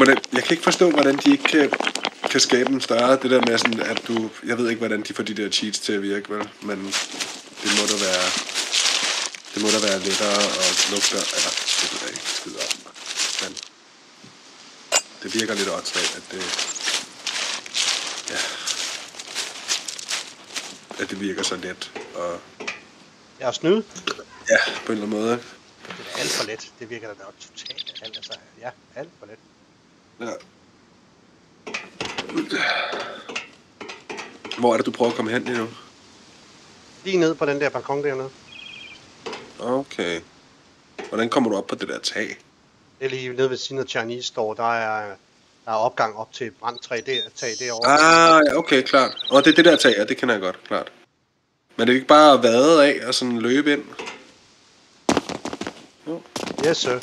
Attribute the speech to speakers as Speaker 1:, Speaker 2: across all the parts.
Speaker 1: Jeg kan ikke forstå, hvordan de ikke kan skabe en større, det der med sådan, at du... Jeg ved ikke, hvordan de får de der cheats til at virke, vel? Men det må da være... Det må da være lettere at lukke der... Eller, det ved jeg ikke skide om. Men det virker lidt åndssvagt, at det... Ja... At det virker så let og...
Speaker 2: Jeg er snyd.
Speaker 1: Ja, på en eller anden måde.
Speaker 2: Det er alt for let. Det virker da totalt alt. Altså, ja, alt for let.
Speaker 1: Ja. Hvor er det, du prøver at komme hen lige nu?
Speaker 2: Lige ned på den der balkon dernede.
Speaker 1: Okay. Hvordan kommer du op på det der tag?
Speaker 2: Det er lige nede ved siden af Chinese Store. Der er opgang op til brandtræ tag derovre.
Speaker 1: Ah, ja, okay, klart. Og det er det der tag, ja, det kender jeg godt, klart. Men det er ikke bare at vade af og sådan løbe ind?
Speaker 2: Yes, sir.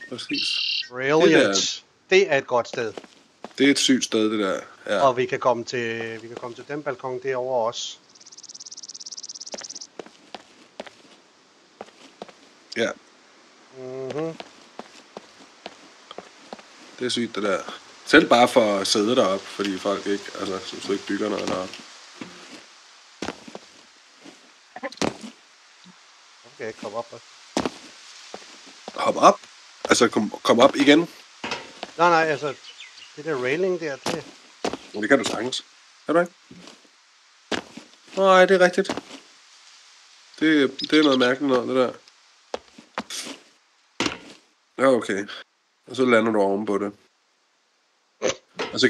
Speaker 1: Præcis.
Speaker 2: Brilliant. Det er et godt sted.
Speaker 1: Det er et sygt sted, det der. Ja.
Speaker 2: Og vi kan komme til den balkon derovre også.
Speaker 1: Ja.
Speaker 2: Mhm.
Speaker 1: Det er sygt, det der. Selv bare for at sidde deroppe, fordi folk ikke, altså, synes du ikke bygger noget deroppe.
Speaker 2: Okay, kom op.
Speaker 1: Hop op? Altså, kom op igen?
Speaker 2: Nej, altså, det der railing der, det...
Speaker 1: Det kan du sagtens. Kan du ikke? Nej, det er rigtigt. Det er noget mærkeligt noget, det der. Ja, okay. Og så lander du oven på det. Og så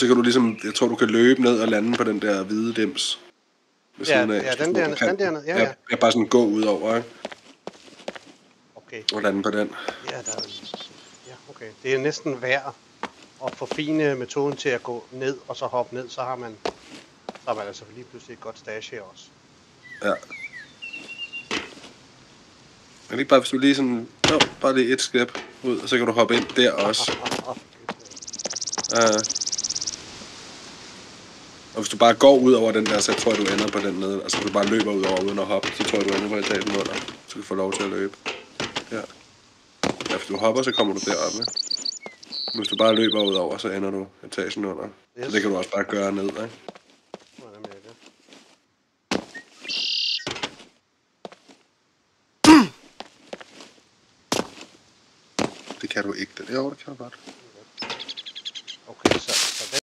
Speaker 1: kan du ligesom, jeg tror du kan løbe ned og lande på den der hvide dims.
Speaker 2: Ja, den der, ja.
Speaker 1: Jeg bare sådan gå ud over, ikke?
Speaker 2: Okay.
Speaker 1: Og lande på den.
Speaker 2: Ja, okay. Det er næsten værd at forfine metoden til at gå ned og så hoppe ned, så har man altså lige pludselig et godt stage her også.
Speaker 1: Ja. Er det ikke bare, hvis du lige sådan, bare lige et step ud, og så kan du hoppe ind der også. Og hvis du bare går ud over den der, så tror jeg, du ender på den nede. Altså, hvis du bare løber ud over uden at hoppe, så tror jeg, du ender på etagen under. Så du får lov til at løbe. Ja. Ja, hvis du hopper, så kommer du deroppe. Hvis du bare løber ud over, så ender du etagen under. Yes. Så det kan du også bare gøre ned, ikke? Det kan du ikke. Det kan du godt.